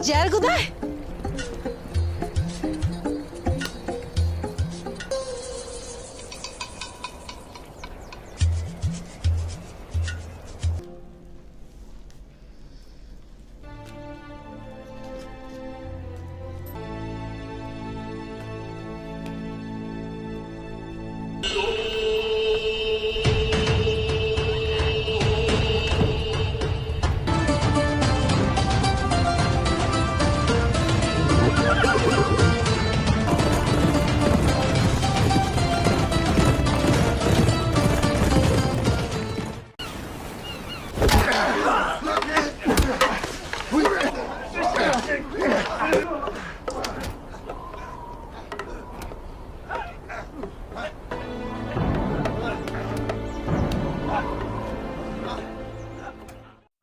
Cerguday.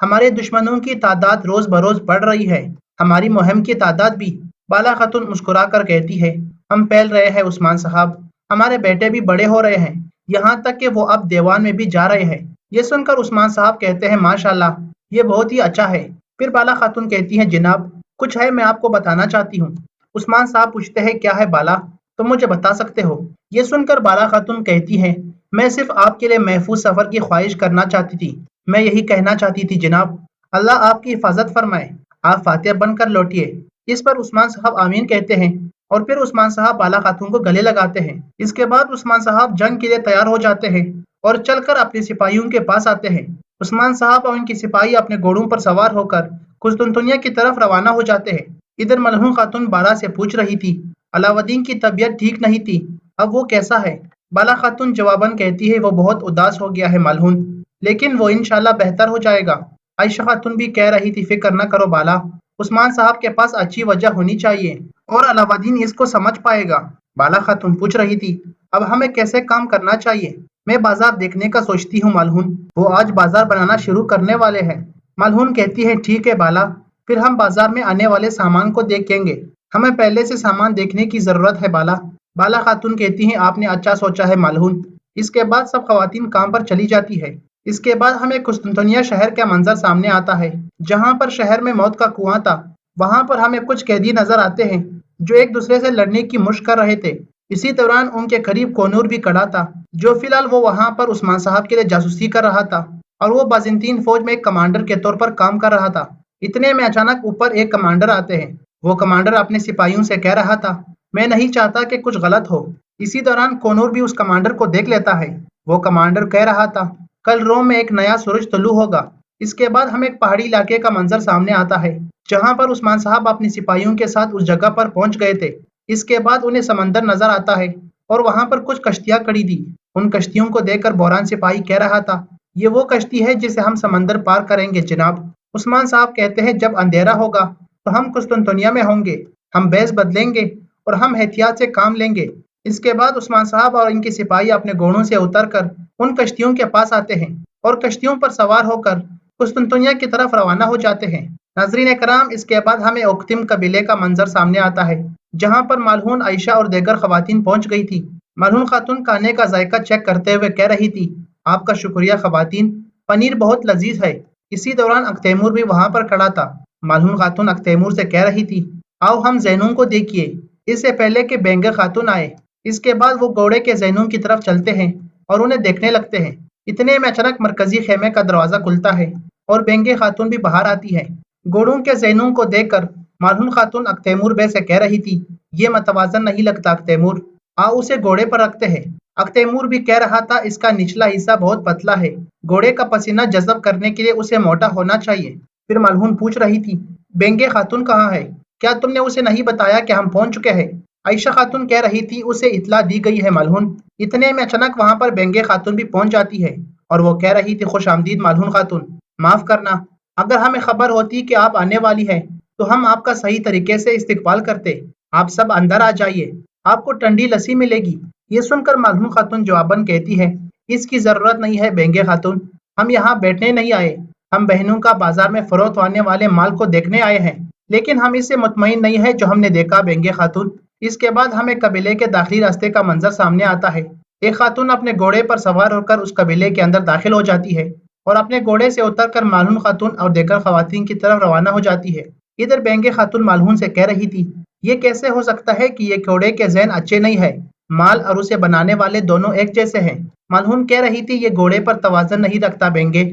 ہمارے دشمنوں کی تعداد روز بروز بڑھ رہی ہے، ہماری مہم کی تعداد بھی۔ بالا خاتون مسکرا کر کہتی ہے، ہم پھیل رہے ہیں عثمان صاحب، ہمارے بیٹے بھی بڑے ہو رہے ہیں، یہاں تک کہ وہ اب دیوان میں بھی جا رہے ہیں۔ یہ سن کر عثمان صاحب کہتے ہیں، ماشاءاللہ، یہ بہت ہی اچھا ہے۔ پھر بالا خاتون کہتی ہیں، جناب کچھ ہے میں آپ کو بتانا چاہتی ہوں۔ عثمان صاحب پوچھتے ہیں، کیا ہے بالا، تم مجھے بتا سکتے ہو؟ یہ سن کر بالا خاتون کہتی ہے، میں صرف آپ کے لیے محفوظ سفر کی خواہش کرنا چاہتی تھی، میں یہی کہنا چاہتی تھی جناب، اللہ آپ کی حفاظت فرمائے، آپ فاتح بن کر لوٹیے۔ اس پر عثمان صاحب آمین کہتے ہیں اور پھر عثمان صاحب بالا خاتون کو گلے لگاتے ہیں۔ اس کے بعد عثمان صاحب جنگ کے لیے تیار ہو جاتے ہیں اور چل کر اپنے سپاہیوں کے پاس آتے ہیں۔ عثمان صاحب اور ان کے سپاہی اپنے گھوڑوں پر سوار ہو کر قسطنطنیہ کی طرف روانہ ہو جاتے ہیں۔ ادھر ملہون خاتون بالا سے پوچھ رہی تھی، علاؤالدین کی طبیعت ٹھیک نہیں تھی، اب وہ کیسا ہے؟ بالا خاتون جواباً کہتی ہے، وہ بہت اداس ہو گیا ہے ملہون، لیکن وہ انشاءاللہ بہتر ہو جائے گا۔ عائشہ خاتون بھی کہہ رہی تھی، فکر نہ کرو بالا، عثمان صاحب کے پاس اچھی وجہ ہونی چاہیے اور علاؤالدین اس کو سمجھ پائے گا۔ بالا خاتون پوچھ رہی تھی، اب ہمیں کیسے کام کرنا چاہیے؟ میں بازار دیکھنے کا سوچتی ہوں ملہون، وہ آج بازار بنانا شروع کرنے والے ہیں۔ ملہون کہتی ہے، ٹھیک ہے بالا، پھر ہم بازار میں آنے والے سامان کو دیکھیں گے، ہمیں پہلے سے سامان دیکھنے کی ضرورت ہے بالا۔ بالا خاتون کہتی ہیں، آپ نے اچھا سوچا ہے ملہون۔ اس کے بعد سب خواتین کام پر چلی جاتی ہے۔ اس کے بعد ہمیں قسطنطنیہ شہر کا منظر سامنے آتا ہے، جہاں پر شہر میں موت کا کنواں تھا، وہاں پر ہمیں کچھ قیدی نظر آتے ہیں جو ایک دوسرے سے لڑنے کی مشق کر رہے تھے۔ اسی دوران ان کے قریب کونور بھی کھڑا تھا، جو فی الحال وہ وہاں پر عثمان صاحب کے لیے جاسوسی کر رہا تھا اور وہ بازنطین فوج میں ایک کمانڈر کے طور پر کام کر رہا تھا۔ اتنے میں اچانک اوپر ایک کمانڈر آتے ہیں، وہ کمانڈر اپنے سپاہیوں سے کہہ رہا تھا، میں نہیں چاہتا کہ کچھ غلط ہو۔ اسی دوران کونور بھی اس کمانڈر کو دیکھ لیتا ہے، وہ کمانڈر کہہ رہا تھا، کل روم میں ایک نیا سورج طلوع ہوگا۔ اس کے بعد ہمیں ایک پہاڑی علاقے کا منظر سامنے آتا ہے، جہاں پر عثمان صاحب اپنے سپاہیوں کے ساتھ اس جگہ پر پہنچ گئے تھے۔ اس کے بعد انہیں سمندر نظر آتا ہے اور وہاں پر کچھ کشتیاں کھڑی تھی۔ ان کشتیوں کو دیکھ کر بحران سپاہی کہہ رہا تھا، یہ وہ کشتی ہے جسے ہم سمندر پار کریں گے جناب۔ عثمان صاحب کہتے ہیں، جب اندھیرا ہوگا تو ہم قسطنطنیہ میں ہوں گے، ہم بیس بدلیں گے اور ہم احتیاط سے کام لیں گے۔ اس کے بعد عثمان صاحب اور ان کے سپاہی اپنے گھوڑوں سے اتر کر ان کشتیوں کے پاس آتے ہیں اور کشتیوں پر سوار ہو کر قسطنطنیہ کی طرف روانہ ہو جاتے ہیں۔ ناظرین کرام، اس کے بعد ہمیں اوکتم قبیلے کا منظر سامنے آتا ہے، جہاں پر ملہون، عائشہ اور دیگر خواتین پہنچ گئی تھی۔ ملہون خاتون کھانے کا ذائقہ چیک کرتے ہوئے کہہ رہی تھی، آپ کا شکریہ خواتین، پنیر بہت لذیذ ہے۔ اسی دوران اختیمور بھی وہاں پر کھڑا تھا۔ ملہون خاتون اختیمور سے کہہ رہی تھی، آؤ ہم زینون کو دیکھیے، اس سے پہلے کہ بینگے خاتون آئے۔ اس کے بعد وہ گھوڑے کے زینون کی طرف چلتے ہیں اور انہیں دیکھنے لگتے ہیں۔ اتنے میں اچانک مرکزی خیمے کا دروازہ کھلتا ہے اور بینگے خاتون بھی باہر آتی ہے۔ گھوڑوں کے زینون کو دیکھ کر ملہون خاتون اختیمور بے سے کہہ رہی تھی، یہ متوازن نہیں لگتا اختیمور، آؤ اسے گھوڑے پر رکھتے ہیں۔ اختیمور بھی کہہ رہا تھا، اس کا نچلا حصہ بہت پتلا ہے، گھوڑے کا پسینہ جذب کرنے کے لیے اسے موٹا ہونا چاہیے۔ پھر ملہون پوچھ رہی تھی، بینگے خاتون کہاں ہے؟ کیا تم نے اسے نہیں بتایا کہ ہم پہنچ چکے ہیں؟ عائشہ خاتون کہہ رہی تھی، اسے اطلاع دی گئی ہے ملہون۔ اتنے میں اچانک وہاں پر بینگے خاتون بھی پہنچ جاتی ہے اور وہ کہہ رہی تھی، خوش آمدید ملہون خاتون، معاف کرنا، اگر ہمیں خبر ہوتی کہ آپ آنے والی ہیں تو ہم آپ کا صحیح طریقے سے استقبال کرتے، آپ سب اندر آ جائیے، آپ کو ٹھنڈی لسی ملے گی۔ یہ سن کر ملہون خاتون جواباً کہتی ہے، اس کی ضرورت نہیں ہے بینگے خاتون، ہم یہاں بیٹھنے نہیں آئے، ہم بہنوں کا بازار میں فروخت ہونے والے مال کو دیکھنے آئے ہیں، لیکن ہم اس سے مطمئن نہیں ہے جو ہم نے دیکھا بینگے خاتون۔ اس کے بعد ہمیں قبیلے کے داخلی راستے کا منظر سامنے آتا ہے۔ ایک خاتون اپنے گھوڑے پر سوار ہو کر اس قبیلے کے اندر داخل ہو جاتی ہے اور اپنے گھوڑے سے اتر کر ملہون خاتون اور دیگر خواتین کی طرف روانہ ہو جاتی ہے۔ ادھر بینگے خاتون ملہون سے کہہ رہی تھی، یہ کیسے ہو سکتا ہے کہ یہ گھوڑے کے ذہن اچھے نہیں ہے، مال اور اسے بنانے والے دونوں ایک جیسے ہیں۔ ملہون کہہ رہی تھی، یہ گھوڑے پر توازن نہیں رکھتا بینگے،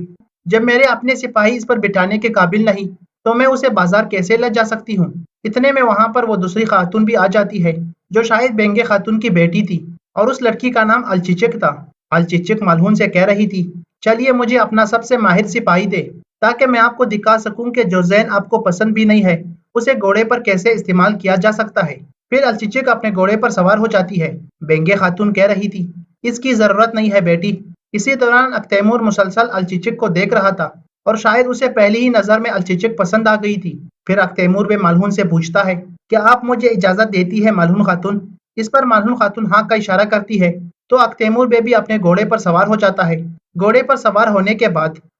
جب میرے اپنے سپاہی اس پر بٹھانے کے قابل نہیں تو میں اسے بازار کیسے لے جا سکتی ہوں؟ اتنے میں وہاں پر وہ دوسری خاتون بھی آ جاتی ہے جو شاید بینگے خاتون کی بیٹی تھی اور اس لڑکی کا نام الچچک تھا۔ الچچک ملہون سے کہہ رہی تھی، چلیے مجھے اپنا سب سے ماہر سپاہی دے تاکہ میں آپ کو دکھا سکوں کہ جو ذہن آپ کو پسند بھی نہیں ہے اسے گھوڑے پر کیسے استعمال کیا جا سکتا ہے۔ پھر الچچک اپنے گھوڑے پر سوار ہو جاتی ہے۔ بینگے خاتون کہہ رہی تھی، اس کی ضرورت نہیں ہے بیٹی۔ اسی دوران اختیمور مسلسل الچچک کو دیکھ رہا تھا اور شاید اسے پہلی ہی نظر میں الچچک پسند آ گئی تھی۔ پھر اختیمور بھی ملہون سے پوچھتا ہے، کیا آپ مجھے اجازت دیتی ہے ملہون خاتون؟ اس پر ملہون خاتون ہاں کا اشارہ کرتی ہے تو اختیمور بے بھی اپنے گھوڑے پر سوار ہو جاتا ہے۔ گھوڑے پر سوار ہونے کے بعد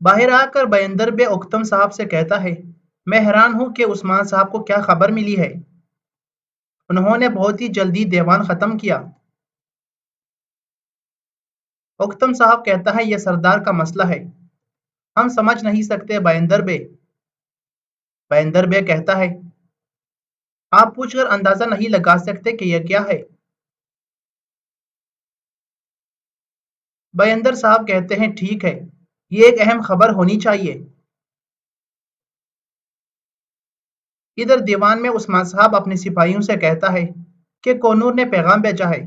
باہر آ کر بیندر بے اکتم صاحب سے کہتا ہے، میں حیران ہوں کہ عثمان صاحب کو کیا خبر ملی ہے۔ انہوں نے بہت ہی جلدی دیوان ختم کیا۔ اکتم صاحب کہتا ہے، یہ سردار کا مسئلہ ہے، ہم سمجھ نہیں سکتے بیندر بے۔ بیندر بے کہتا ہے، آپ پوچھ کر اندازہ نہیں لگا سکتے کہ یہ کیا ہے؟ بیندر صاحب کہتے ہیں، ٹھیک ہے، یہ ایک اہم خبر ہونی چاہیے۔ ادھر دیوان میں عثمان صاحب اپنے سپاہیوں سے کہتا ہے کہ کونور نے پیغام بھیجا ہے۔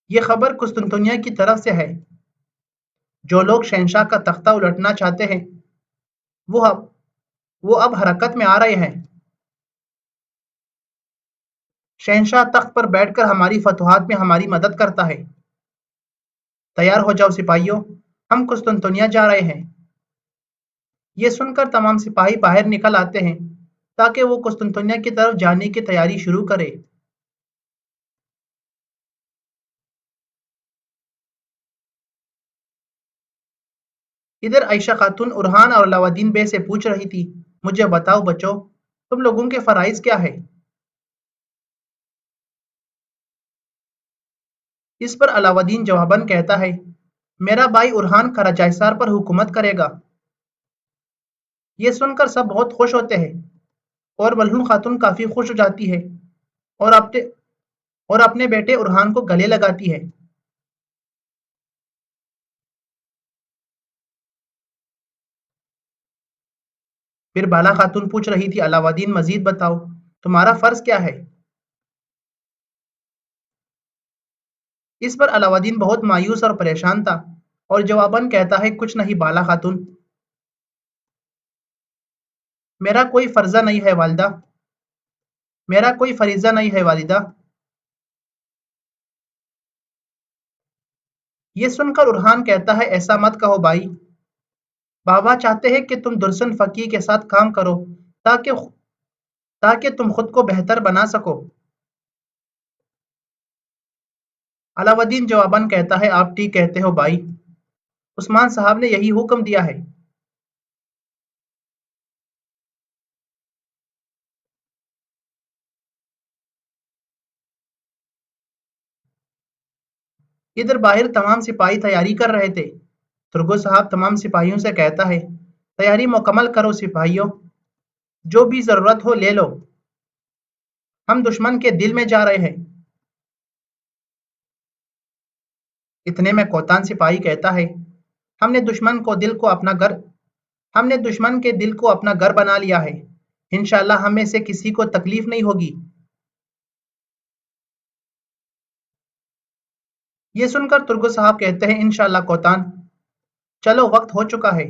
یہ خبر قسطنطنیہ کی طرف سے ہے۔ جو لوگ شہنشاہ کا تختہ الٹنا چاہتے ہیں وہ اب وہ اب حرکت میں آ رہے ہیں۔ شہنشاہ تخت پر بیٹھ کر ہماری فتوحات میں ہماری مدد کرتا ہے۔ تیار ہو جاؤ سپاہیوں، ہم قسطنطنیہ جا رہے ہیں۔ یہ سن کر تمام سپاہی باہر نکل آتے ہیں تاکہ وہ قسطنطنیہ کی طرف جانے کی تیاری شروع کرے۔ ادھر عائشہ خاتون ارحان اور علاؤدین بے سے پوچھ رہی تھی، مجھے بتاؤ بچوں، تم لوگوں کے فرائض کیا ہے؟ اس پر علاؤدین جواباً کہتا ہے، میرا بھائی ارحان قراجائسار پر حکومت کرے گا۔ یہ سن کر سب بہت خوش ہوتے ہیں اور ملہون خاتون کافی خوش ہو جاتی ہے اور اپنے بیٹے ارحان کو گلے لگاتی ہے۔ پھر بالا خاتون پوچھ رہی تھی، علاؤدین مزید بتاؤ، تمہارا فرض کیا ہے؟ اس پر علاؤدین بہت مایوس اور پریشان تھا اور جواباً کہتا ہے، کچھ نہیں بالا خاتون، میرا کوئی فرضہ نہیں ہے والدہ، میرا کوئی فریضہ نہیں ہے والدہ۔ یہ سن کر ارحان کہتا ہے، ایسا مت کہو بھائی، بابا چاہتے ہیں کہ تم درسن فقی کے ساتھ کام کرو تاکہ تم خود کو بہتر بنا سکو۔ علاؤدین جواباً کہتا ہے، آپ ٹھیک کہتے ہو بھائی، عثمان صاحب نے یہی حکم دیا ہے۔ ادھر باہر تمام سپاہی تیاری کر رہے تھے۔ ترگو صاحب تمام سپاہیوں سے کہتا ہے، تیاری مکمل کرو سپاہیوں، جو بھی ضرورت ہو لے لو، ہم دشمن کے دل میں جا رہے ہیں۔ اتنے میں کوتان سپاہی کہتا ہے، ہم نے دشمن کے دل کو اپنا گھر بنا لیا ہے، انشاءاللہ ہم میں سے کسی کو تکلیف نہیں ہوگی۔ یہ سن کر ترگو صاحب کہتے ہیں، انشاءاللہ کوتان، چلو وقت ہو چکا ہے۔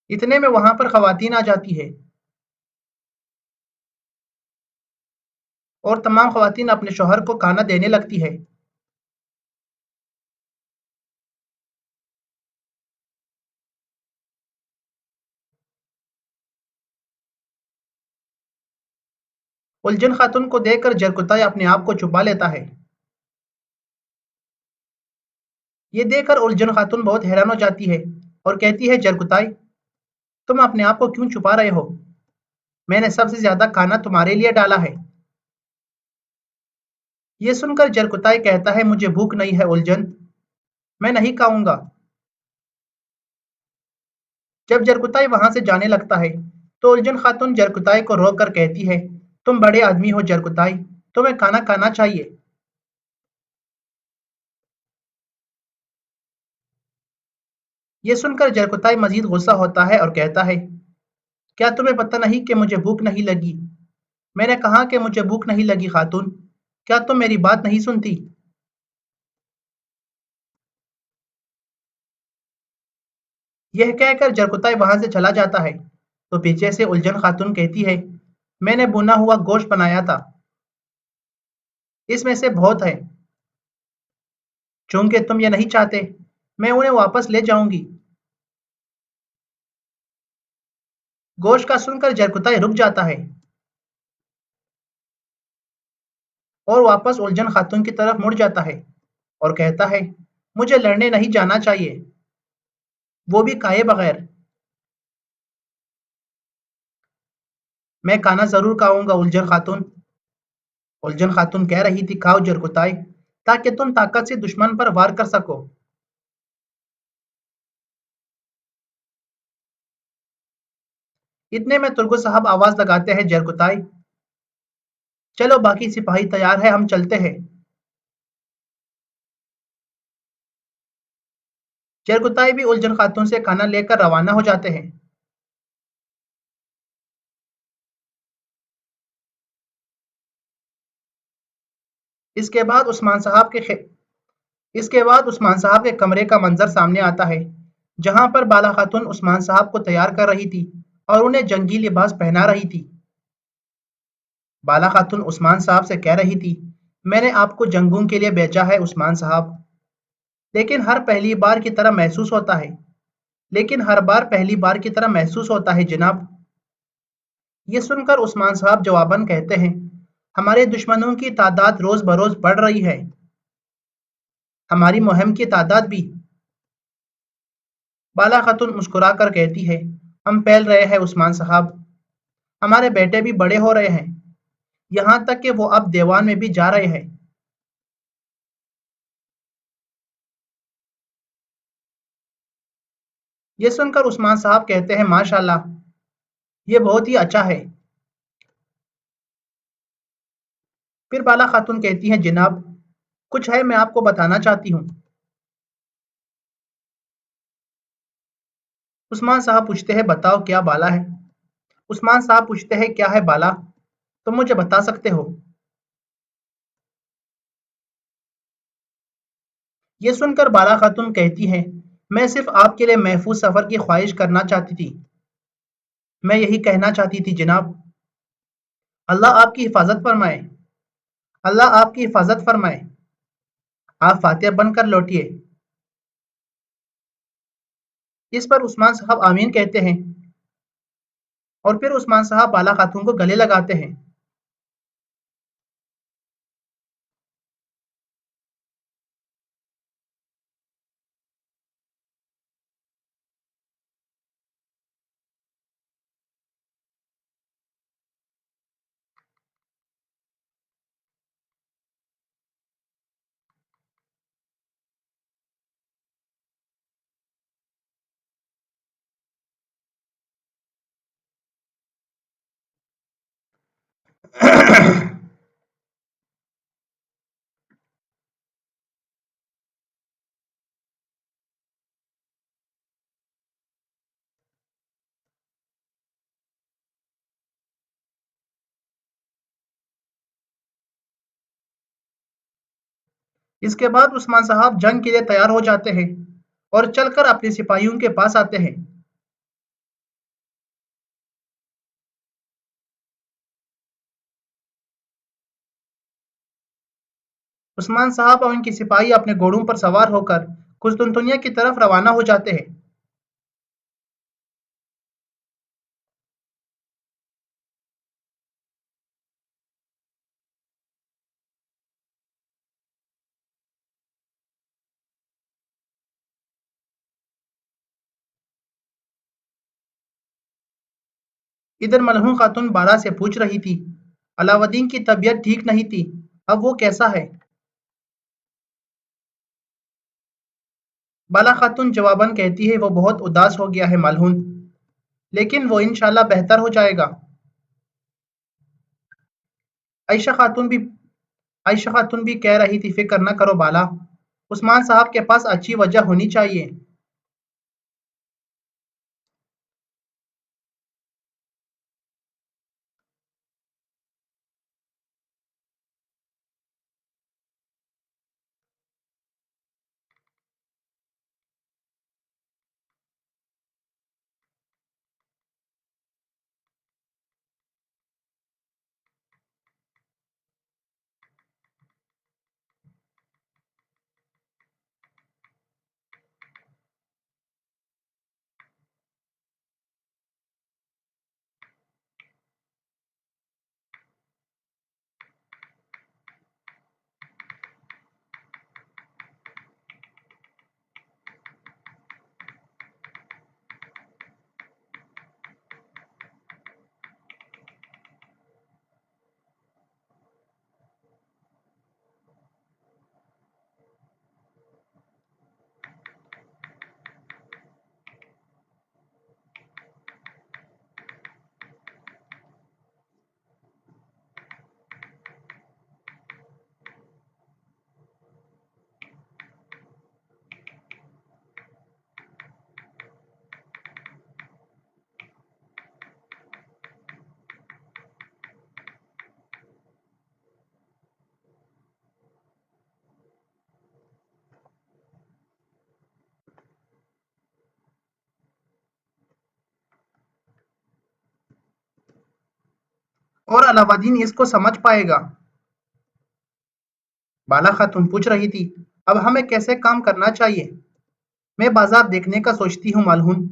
اتنے میں وہاں پر خواتین آ جاتی ہے اور تمام خواتین اپنے شوہر کو کھانا دینے لگتی ہے۔ الجھن خاتون کو دیکھ کر جرکتائی اپنے آپ کو چھپا لیتا ہے۔ یہ دیکھ کر الجھن خاتون بہت حیران ہو جاتی ہے اور کہتی ہے، جرکتائی، تم اپنے آپ کو کیوں چھپا رہے ہو؟ میں نے سب سے زیادہ کھانا تمہارے لیے ڈالا ہے۔ یہ سن کر جرکتائی کہتا ہے، مجھے بھوک نہیں ہے الجھن، میں نہیں کھاؤں گا۔ جب جرکتائی وہاں سے جانے لگتا ہے تو الجھن خاتون جرکتائی کو روک کر کہتی ہے، تم بڑے آدمی ہو جرکتائی، تمہیں کھانا کھانا چاہیے۔ یہ سن کر جرکتائی مزید غصہ ہوتا ہے اور کہتا ہے، کیا تمہیں پتہ نہیں کہ مجھے بھوک نہیں لگی؟ میں نے کہا کہ مجھے بھوک نہیں لگی خاتون، کیا تم میری بات نہیں سنتی؟ یہ کہہ کر جرکتائی وہاں سے چلا جاتا ہے تو پیچھے سے الجھن خاتون کہتی ہے، میں نے بھنا ہوا گوشت بنایا تھا، اس میں سے بہت ہے، چونکہ تم یہ نہیں چاہتے، میں انہیں واپس لے جاؤں گی۔ گوشت کا سن کر جرکتائی رک جاتا ہے اور واپس الجھن خاتون کی طرف مڑ جاتا ہے اور کہتا ہے مجھے لڑنے نہیں جانا چاہیے، وہ بھی کھائے بغیر۔ میں کھانا ضرور کھاؤں گا الجھن خاتون۔ الجھن خاتون کہہ رہی تھی کھاؤ جرگتائی، تاکہ تم طاقت سے دشمن پر وار کر سکو۔ اتنے میں ترگو صاحب آواز لگاتے ہیں جرگتائی، چلو باقی سپاہی تیار ہے، ہم چلتے ہیں۔ جرگتائی بھی الجھن خاتون سے کھانا لے کر روانہ ہو جاتے ہیں۔ اس کے بعد عثمان صاحب کے کمرے کا منظر سامنے آتا ہے، جہاں پر بالا خاتون عثمان صاحب کو تیار کر رہی تھی اور انہیں جنگی لباس پہنا رہی تھی۔ بالا خاتون عثمان صاحب سے کہہ رہی تھی میں نے آپ کو جنگوں کے لیے بھیجا ہے عثمان صاحب، لیکن ہر پہلی بار کی طرح محسوس ہوتا ہے جناب۔ یہ سن کر عثمان صاحب جواباً کہتے ہیں ہمارے دشمنوں کی تعداد روز بروز بڑھ رہی ہے، ہماری مہم کی تعداد بھی۔ بالا خاتون مسکرا کر کہتی ہے ہم پھیل رہے ہیں عثمان صاحب، ہمارے بیٹے بھی بڑے ہو رہے ہیں، یہاں تک کہ وہ اب دیوان میں بھی جا رہے ہیں۔ یہ سن کر عثمان صاحب کہتے ہیں ماشاءاللہ، یہ بہت ہی اچھا ہے۔ پھر بالا خاتون کہتی ہیں جناب کچھ ہے میں آپ کو بتانا چاہتی ہوں۔ عثمان صاحب پوچھتے ہیں بتاؤ کیا بالا ہے؟ عثمان صاحب پوچھتے ہیں کیا ہے بالا، تم مجھے بتا سکتے ہو؟ یہ سن کر بالا خاتون کہتی ہیں میں صرف آپ کے لیے محفوظ سفر کی خواہش کرنا چاہتی تھی، میں یہی کہنا چاہتی تھی جناب۔ اللہ آپ کی حفاظت فرمائے، اللہ آپ کی حفاظت فرمائے، آپ فاتح بن کر لوٹیے۔ اس پر عثمان صاحب آمین کہتے ہیں اور پھر عثمان صاحب بالا خاتون کو گلے لگاتے ہیں۔ اس کے بعد عثمان صاحب جنگ کے لیے تیار ہو جاتے ہیں اور چل کر اپنے سپاہیوں کے پاس آتے ہیں۔ عثمان صاحب اور ان کے سپاہی اپنے گھوڑوں پر سوار ہو کر قسطنطنیہ کی طرف روانہ ہو جاتے ہیں۔ ادھر ملہون خاتون بالا سے پوچھ رہی تھی علاؤالدین کی طبیعت ٹھیک نہیں تھی، اب وہ کیسا ہے؟ بالا خاتون جواباً کہتی ہے وہ بہت اداس ہو گیا ہے ملہون، لیکن وہ انشاءاللہ بہتر ہو جائے گا۔ عائشہ خاتون بھی عائشہ خاتون بھی کہہ رہی تھی فکر نہ کرو بالا، عثمان صاحب کے پاس اچھی وجہ ہونی چاہیے۔ اور علاوالدین اس کو سمجھ پائے گا؟ بالا خاتون پوچھ رہی تھی۔ اب ہمیں کیسے کام کرنا چاہیے؟ میں بازار دیکھنے کا سوچتی ہوں مالہون۔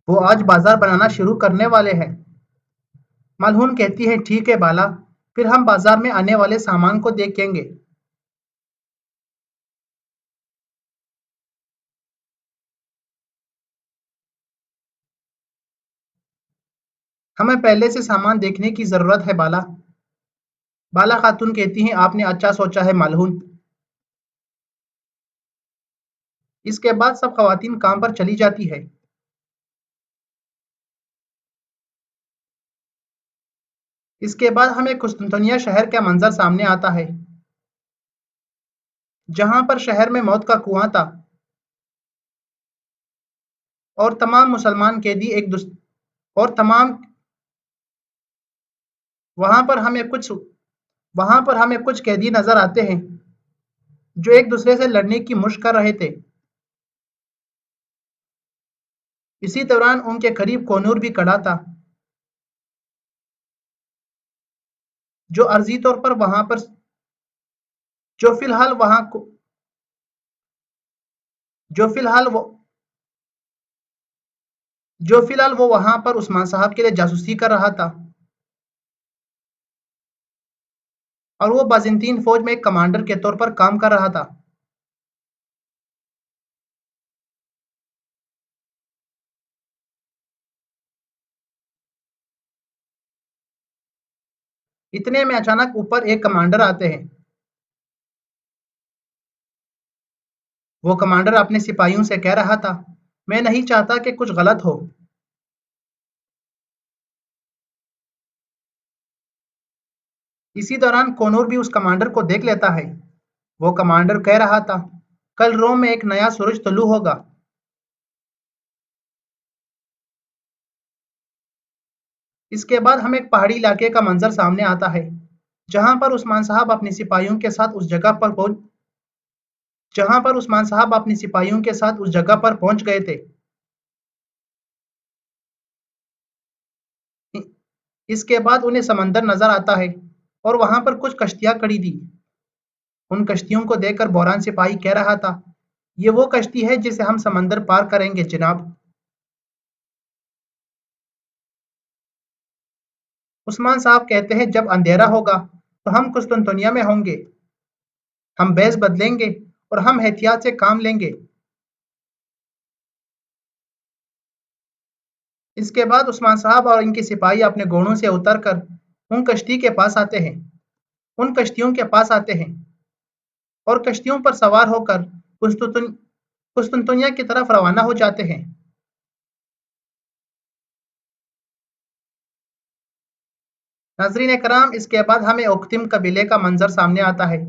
وہ آج بازار بنانا شروع کرنے والے ہیں۔ مالہون کہتی ہے ٹھیک ہے بالا، پھر ہم بازار میں آنے والے سامان کو دیکھیں گے۔ ہمیں پہلے سے سامان دیکھنے کی ضرورت ہے بالا۔ بالا خاتون کہتی ہیں آپ نے اچھا سوچا ہے مالہون۔ اس کے بعد سب خواتین کام پر چلی جاتی ہے۔ اس کے بعد ہمیں قسطنطنیہ شہر کا منظر سامنے آتا ہے، جہاں پر شہر میں موت کا کنواں تھا اور تمام مسلمان قیدی اور تمام وہاں پر ہمیں کچھ قیدی نظر آتے ہیں جو ایک دوسرے سے لڑنے کی مشق کر رہے تھے۔ اسی دوران ان کے قریب کونور بھی کھڑا تھا، جو عارضی طور پر وہاں پر جو فی الحال وہاں جو فی الحال وہ جو فی الحال وہ وہاں پر عثمان صاحب کے لیے جاسوسی کر رہا تھا، اور وہ بازنطین فوج میں ایک کمانڈر کے طور پر کام کر رہا تھا۔ اتنے میں اچانک اوپر ایک کمانڈر آتے ہیں۔ وہ کمانڈر اپنے سپاہیوں سے کہہ رہا تھا میں نہیں چاہتا کہ کچھ غلط ہو۔ اسی دوران کونور بھی اس کمانڈر کو دیکھ لیتا ہے۔ وہ کمانڈر کہہ رہا تھا کل روم میں ایک نیا سورج طلوع ہوگا۔ اس کے بعد ہمیں ایک پہاڑی علاقے کا منظر سامنے آتا ہے، جہاں پر عثمان صاحب اپنے سپاہیوں کے ساتھ اس جگہ پر پہنچ گئے تھے۔ اس کے بعد انہیں سمندر نظر آتا ہے اور وہاں پر کچھ کشتیاں کھڑی تھی۔ ان کشتیوں کو دیکھ کر بحران سپاہی کہہ رہا تھا یہ وہ کشتی ہے جسے ہم سمندر پار کریں گے جناب۔ عثمان صاحب کہتے ہیں جب اندھیرا ہوگا تو ہم قسطنطنیہ میں ہوں گے، ہم بیس بدلیں گے اور ہم احتیاط سے کام لیں گے۔ اس کے بعد عثمان صاحب اور ان کے سپاہی اپنے گھوڑوں سے اتر کر ان کشتیوں کے پاس آتے ہیں ان کشتیوں کے پاس آتے ہیں اور کشتیوں پر سوار ہو کر قسطنطنیہ کی طرف روانہ ہو جاتے ہیں۔ ناظرین کرام، اس کے بعد ہمیں اوکتم قبیلے کا منظر سامنے آتا ہے،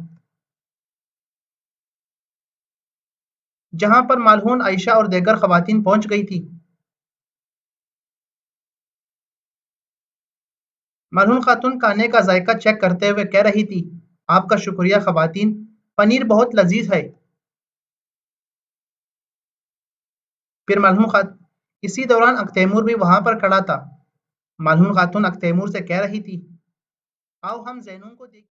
جہاں پر مالہون، عائشہ اور دیگر خواتین پہنچ گئی تھی۔ مالہون خاتون کھانے کا ذائقہ چیک کرتے ہوئے کہہ رہی تھی آپ کا شکریہ خواتین، پنیر بہت لذیذ ہے۔ پھر اسی دوران اختیمور بھی وہاں پر کھڑا تھا۔ مالہون خاتون اختیمور سے کہہ رہی تھی آؤ ہم زینون کو دیکھ